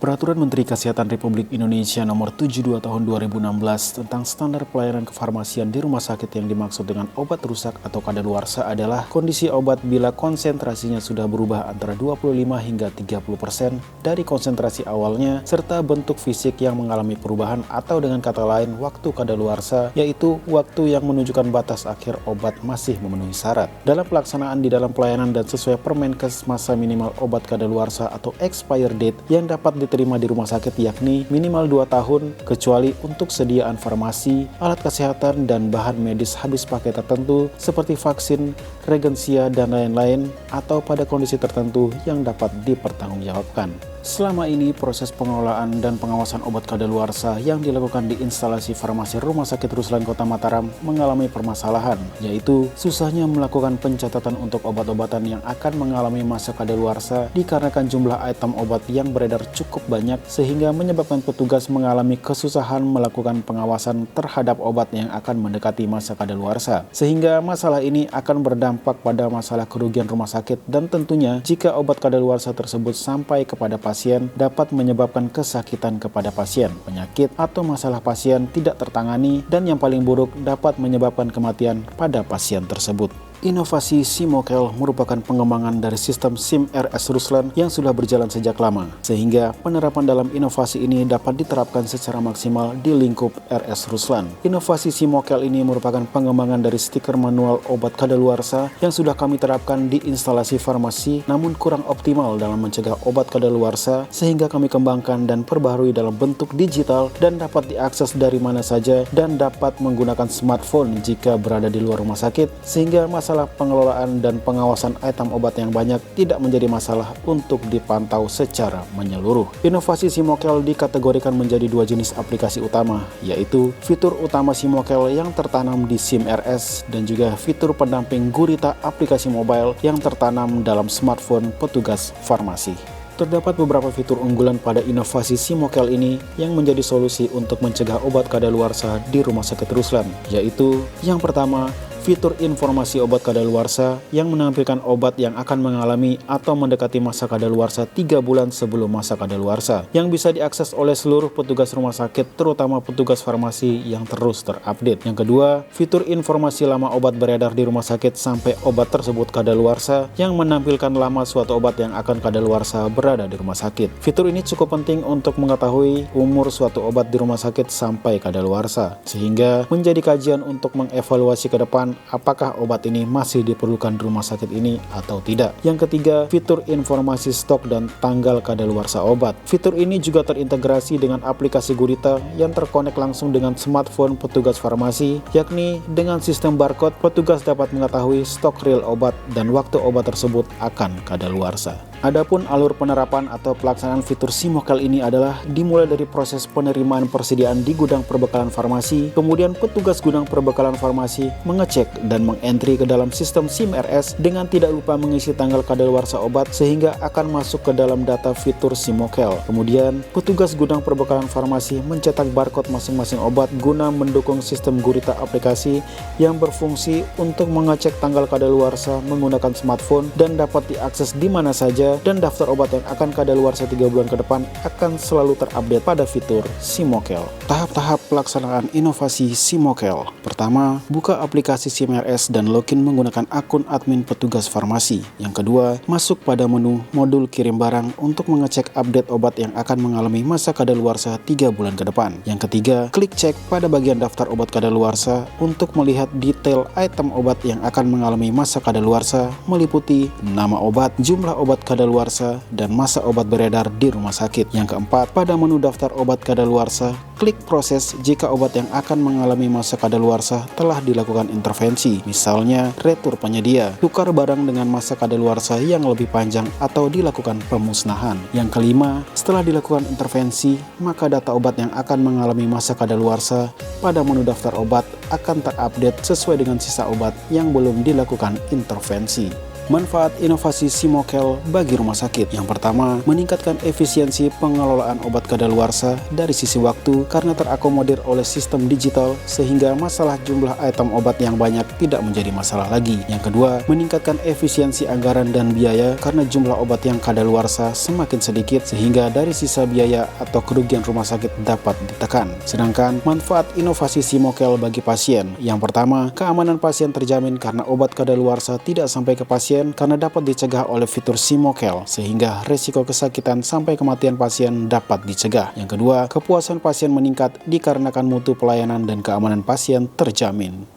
Peraturan Menteri Kesehatan Republik Indonesia Nomor 72 Tahun 2016 tentang standar pelayanan kefarmasian di rumah sakit yang dimaksud dengan obat rusak atau kadaluarsa adalah kondisi obat bila konsentrasinya sudah berubah antara 25 hingga 30% dari konsentrasi awalnya serta bentuk fisik yang mengalami perubahan atau dengan kata lain waktu kadaluarsa yaitu waktu yang menunjukkan batas akhir obat masih memenuhi syarat. Dalam pelaksanaan di dalam pelayanan dan sesuai Permenkes masa minimal obat kadaluarsa atau expired date yang dapat diterima di rumah sakit yakni minimal 2 tahun kecuali untuk sediaan farmasi, alat kesehatan, dan bahan medis habis pakai tertentu seperti vaksin, regensia, dan lain-lain atau pada kondisi tertentu yang dapat dipertanggungjawabkan. Selama ini proses pengelolaan dan pengawasan obat kadaluarsa yang dilakukan di instalasi farmasi Rumah Sakit Ruslan Kota Mataram mengalami permasalahan, yaitu susahnya melakukan pencatatan untuk obat-obatan yang akan mengalami masa kadaluarsa dikarenakan jumlah item obat yang beredar cukup banyak sehingga menyebabkan petugas mengalami kesusahan melakukan pengawasan terhadap obat yang akan mendekati masa kadaluarsa. Sehingga masalah ini akan berdampak pada masalah kerugian rumah sakit dan tentunya jika obat kadaluarsa tersebut sampai kepada pasien dapat menyebabkan kesakitan kepada pasien, penyakit atau masalah pasien tidak tertangani dan yang paling buruk dapat menyebabkan kematian pada pasien tersebut. Inovasi Simokel merupakan pengembangan dari sistem SIM RS Ruslan yang sudah berjalan sejak lama, sehingga penerapan dalam inovasi ini dapat diterapkan secara maksimal di lingkup RS Ruslan. Inovasi Simokel ini merupakan pengembangan dari stiker manual obat kadaluarsa yang sudah kami terapkan di instalasi farmasi namun kurang optimal dalam mencegah obat kadaluarsa sehingga kami kembangkan dan perbaharui dalam bentuk digital dan dapat diakses dari mana saja dan dapat menggunakan smartphone jika berada di luar rumah sakit sehingga masalah pengelolaan dan pengawasan item obat yang banyak tidak menjadi masalah untuk dipantau secara menyeluruh. Inovasi Simokel dikategorikan menjadi dua jenis aplikasi utama, yaitu fitur utama Simokel yang tertanam di SIM RS dan juga fitur pendamping gurita aplikasi mobile yang tertanam dalam smartphone petugas farmasi. Terdapat beberapa fitur unggulan pada inovasi Simokel ini yang menjadi solusi untuk mencegah obat kadaluarsa di Rumah Sakit Ruslan, yaitu yang pertama, fitur informasi obat kadaluarsa yang menampilkan obat yang akan mengalami atau mendekati masa kadaluarsa 3 bulan sebelum masa kadaluarsa yang bisa diakses oleh seluruh petugas rumah sakit terutama petugas farmasi yang terus terupdate. Yang kedua, fitur informasi lama obat beredar di rumah sakit sampai obat tersebut kadaluarsa yang menampilkan lama suatu obat yang akan kadaluarsa berada di rumah sakit. Fitur ini cukup penting untuk mengetahui umur suatu obat di rumah sakit sampai kadaluarsa sehingga menjadi kajian untuk mengevaluasi ke depan apakah obat ini masih diperlukan di rumah sakit ini atau tidak. Yang ketiga, fitur informasi stok dan tanggal kadaluarsa obat. Fitur ini juga terintegrasi dengan aplikasi gurita yang terkonek langsung dengan smartphone petugas farmasi, yakni dengan sistem barcode petugas dapat mengetahui stok real obat dan waktu obat tersebut akan kadaluarsa. Adapun alur penerapan atau pelaksanaan fitur Simokel ini adalah dimulai dari proses penerimaan persediaan di gudang perbekalan farmasi, kemudian petugas gudang perbekalan farmasi mengecek dan mengentri ke dalam sistem SIM RS dengan tidak lupa mengisi tanggal kadaluarsa obat sehingga akan masuk ke dalam data fitur Simokel. Kemudian, petugas gudang perbekalan farmasi mencetak barcode masing-masing obat guna mendukung sistem gurita aplikasi yang berfungsi untuk mengecek tanggal kadaluarsa menggunakan smartphone dan dapat diakses di mana saja dan daftar obat yang akan kadaluarsa 3 bulan ke depan akan selalu terupdate pada fitur Simokel. Tahap-tahap pelaksanaan inovasi Simokel. Pertama, buka aplikasi SIM RS dan login menggunakan akun admin petugas farmasi. Yang kedua, masuk pada menu modul kirim barang untuk mengecek update obat yang akan mengalami masa kadaluarsa 3 bulan ke depan. Yang ketiga, klik cek pada bagian daftar obat kadaluarsa untuk melihat detail item obat yang akan mengalami masa kadaluarsa meliputi nama obat, jumlah obat kadaluarsa, dan masa obat beredar di rumah sakit. Yang keempat, pada menu daftar obat kadaluarsa, klik proses jika obat yang akan mengalami masa kadaluarsa telah dilakukan intervensi, misalnya retur penyedia, tukar barang dengan masa kadaluarsa yang lebih panjang atau dilakukan pemusnahan. Yang kelima, setelah dilakukan intervensi, maka data obat yang akan mengalami masa kadaluarsa pada menu daftar obat akan terupdate sesuai dengan sisa obat yang belum dilakukan intervensi. Manfaat inovasi Simokel bagi rumah sakit. Yang pertama, meningkatkan efisiensi pengelolaan obat kadaluarsa dari sisi waktu karena terakomodir oleh sistem digital sehingga masalah jumlah item obat yang banyak tidak menjadi masalah lagi. Yang kedua, meningkatkan efisiensi anggaran dan biaya karena jumlah obat yang kadaluarsa semakin sedikit sehingga dari sisa biaya atau kerugian rumah sakit dapat ditekan. Sedangkan manfaat inovasi Simokel bagi pasien. Yang pertama, keamanan pasien terjamin karena obat kadaluarsa tidak sampai ke pasien karena dapat dicegah oleh fitur Simokel sehingga resiko kesakitan sampai kematian pasien dapat dicegah. Yang kedua, kepuasan pasien meningkat dikarenakan mutu pelayanan dan keamanan pasien terjamin.